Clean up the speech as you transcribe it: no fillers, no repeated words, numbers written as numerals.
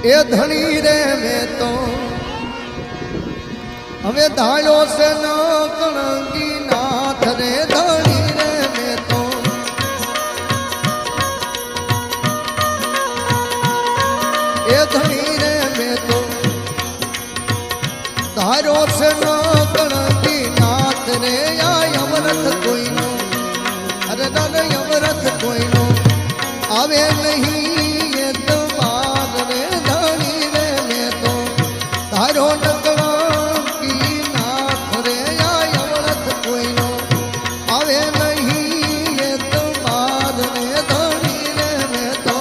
એ ધણી રે મેં તો હવે ધાળ્યો છે ન કણકી નાથ રે ધણી રે મેં તો એ ધણી રે મેં તો ધાર્યો છે ન કણકી નાથ રે આ યમરથ કોઈનો અરે દાદા યમરથ કોઈનો આવે નહીં એ તો બાદ રે ધણી રે મેં તો ધારો નકળકી નાથ રે આ યમરથ કોઈનો આવે નહીં એ તો બાદ રે ધણી રે મેં તો